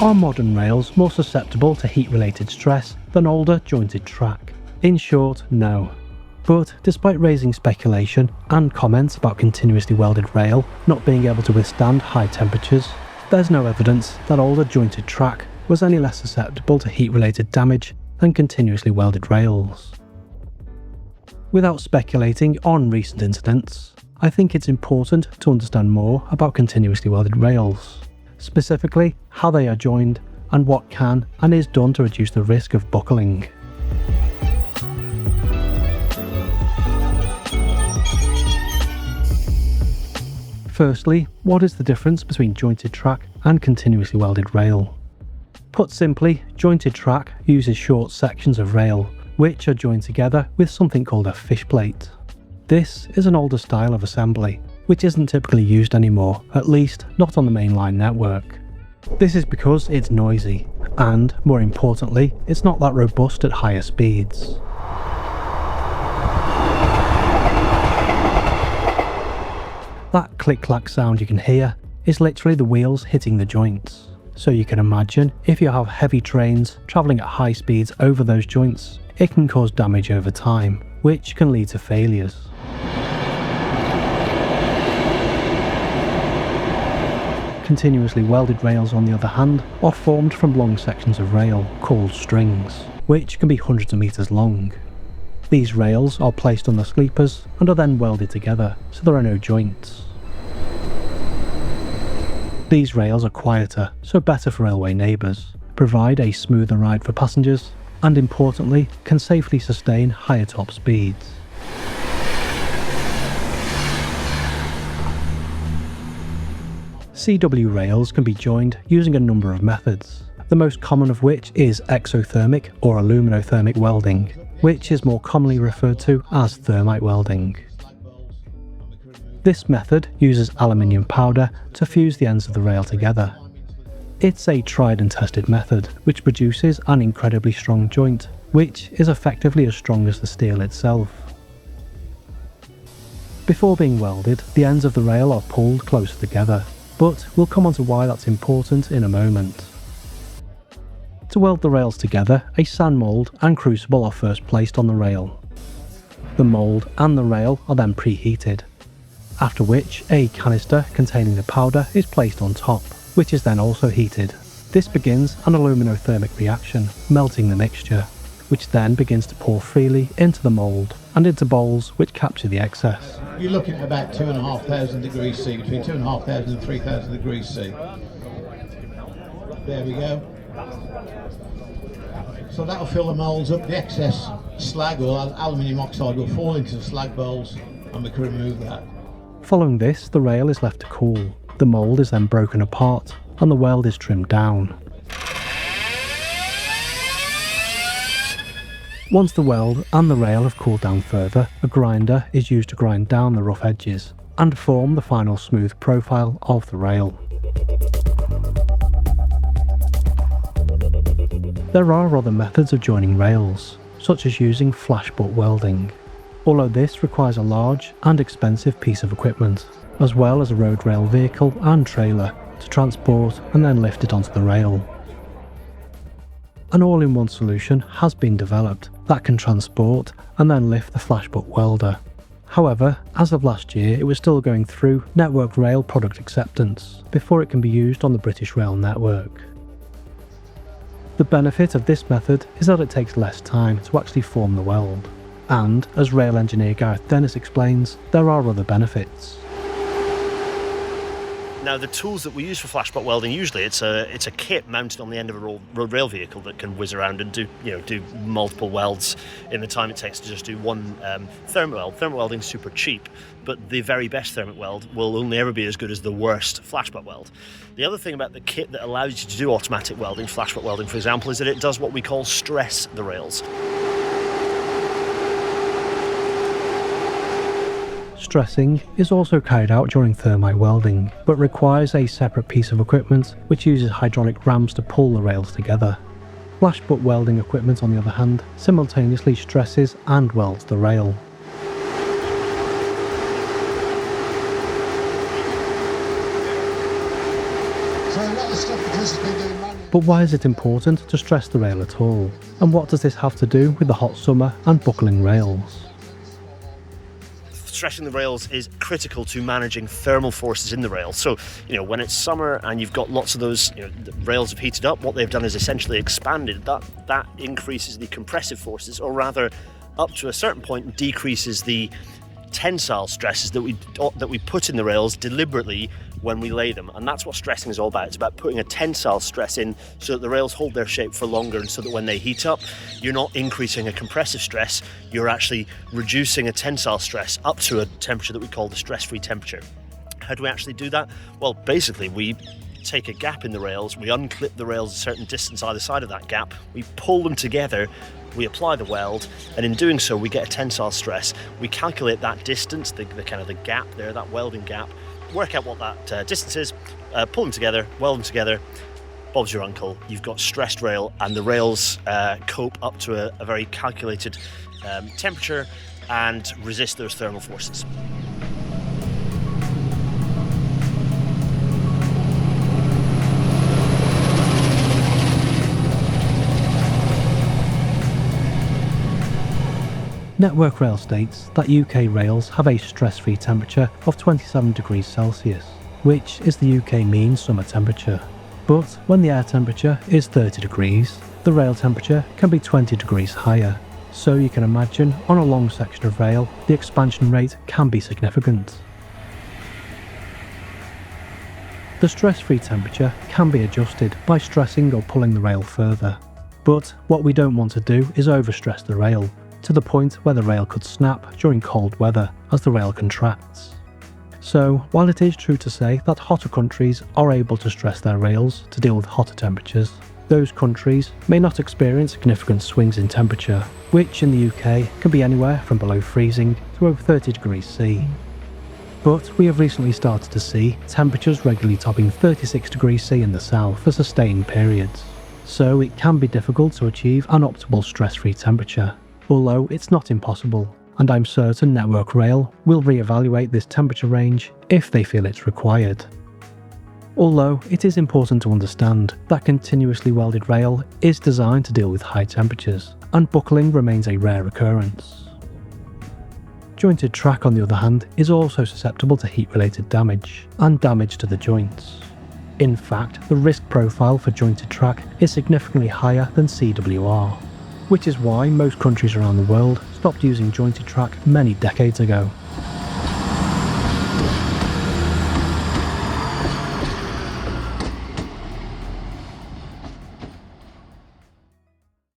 Are modern rails more susceptible to heat-related stress than older jointed track? In short, no. But despite raising speculation and comments about continuously welded rail not being able to withstand high temperatures, there's no evidence that older jointed track was any less susceptible to heat-related damage than continuously welded rails. Without speculating on recent incidents, I think it's important to understand more about continuously welded rails, specifically how they are joined and what can and is done to reduce the risk of buckling. Firstly, what is the difference between jointed track and continuously welded rail? Put simply, jointed track uses short sections of rail, which are joined together with something called a fish plate. This is an older style of assembly, which isn't typically used anymore, at least not on the mainline network. This is because it's noisy, and more importantly, it's not that robust at higher speeds. That click-clack sound you can hear is literally the wheels hitting the joints. So you can imagine if you have heavy trains travelling at high speeds over those joints, it can cause damage over time, which can lead to failures. Continuously welded rails, on the other hand, are formed from long sections of rail called strings, which can be hundreds of meters long. These rails are placed on the sleepers and are then welded together, so there are no joints. These rails are quieter, so better for railway neighbours, provide a smoother ride for passengers, and importantly, can safely sustain higher top speeds. CW rails can be joined using a number of methods, the most common of which is exothermic or aluminothermic welding, which is more commonly referred to as thermite welding. This method uses aluminium powder to fuse the ends of the rail together. It's a tried and tested method which produces an incredibly strong joint, which is effectively as strong as the steel itself. Before being welded, the ends of the rail are pulled closer together, but we'll come on to why that's important in a moment. To weld the rails together, a sand mould and crucible are first placed on the rail. The mould and the rail are then preheated, after which a canister containing the powder is placed on top, which is then also heated. This begins an aluminothermic reaction, melting the mixture, which then begins to pour freely into the mould and into bowls which capture the excess. You're looking at about 2,500 degrees C, between 2,500 and 3,000 degrees C. There we go. So that'll fill the moulds up. The excess slag or aluminium oxide will fall into the slag bowls and we can remove that. Following this, the rail is left to cool. The mould is then broken apart and the weld is trimmed down. Once the weld and the rail have cooled down further, a grinder is used to grind down the rough edges and form the final smooth profile of the rail. There are other methods of joining rails, such as using flash butt welding, although this requires a large and expensive piece of equipment, as well as a road rail vehicle and trailer to transport and then lift it onto the rail. An all-in-one solution has been developed that can transport and then lift the flash butt welder. However, as of last year, it was still going through Network Rail product acceptance before it can be used on the British Rail network. The benefit of this method is that it takes less time to actually form the weld, and as rail engineer Gareth Dennis explains, there are other benefits. Now, the tools that we use for flash butt welding, usually it's a kit mounted on the end of a road rail vehicle that can whiz around and do multiple welds in the time it takes to just do one thermite weld. Thermite welding is super cheap, but the very best thermite weld will only ever be as good as the worst flash butt weld. The other thing about the kit that allows you to do automatic welding, flash butt welding for example, is that it does what we call stress the rails. Stressing is also carried out during thermite welding, but requires a separate piece of equipment which uses hydraulic rams to pull the rails together. Flash butt welding equipment, on the other hand, simultaneously stresses and welds the rail. So a lot of stuff that Chris has been doing manually. But why is it important to stress the rail at all? And what does this have to do with the hot summer and buckling rails? Stressing the rails is critical to managing thermal forces in the rail. So, when it's summer and you've got lots of those, the rails have heated up, what they've done is essentially expanded. That increases the compressive forces, or rather, up to a certain point, decreases the tensile stresses that we put in the rails deliberately when we lay them. And that's what stressing is all about. It's about putting a tensile stress in so that the rails hold their shape for longer, and so that when they heat up, you're not increasing a compressive stress, you're actually reducing a tensile stress up to a temperature that we call the stress-free temperature. How do we actually do that? Well, basically we take a gap in the rails, we unclip the rails a certain distance either side of that gap, we pull them together, we apply the weld, and in doing so we get a tensile stress. We calculate that distance, the kind of the gap there, that welding gap, work out what that distance is, pull them together, weld them together, Bob's your uncle, you've got stressed rail, and the rails cope up to a very calculated temperature and resist those thermal forces. Network Rail states that UK rails have a stress-free temperature of 27 degrees Celsius, which is the UK mean summer temperature. But when the air temperature is 30 degrees, the rail temperature can be 20 degrees higher. So you can imagine, on a long section of rail, the expansion rate can be significant. The stress-free temperature can be adjusted by stressing or pulling the rail further. But what we don't want to do is overstress the rail, to the point where the rail could snap during cold weather as the rail contracts. So, while it is true to say that hotter countries are able to stress their rails to deal with hotter temperatures, those countries may not experience significant swings in temperature, which in the UK can be anywhere from below freezing to over 30 degrees C. But we have recently started to see temperatures regularly topping 36 degrees C in the south for sustained periods, so it can be difficult to achieve an optimal stress-free temperature. Although it's not impossible, and I'm certain Network Rail will re-evaluate this temperature range if they feel it's required. Although it is important to understand that continuously welded rail is designed to deal with high temperatures, and buckling remains a rare occurrence. Jointed track, on the other hand, is also susceptible to heat-related damage, and damage to the joints. In fact, the risk profile for jointed track is significantly higher than CWR, which is why most countries around the world stopped using jointed track many decades ago.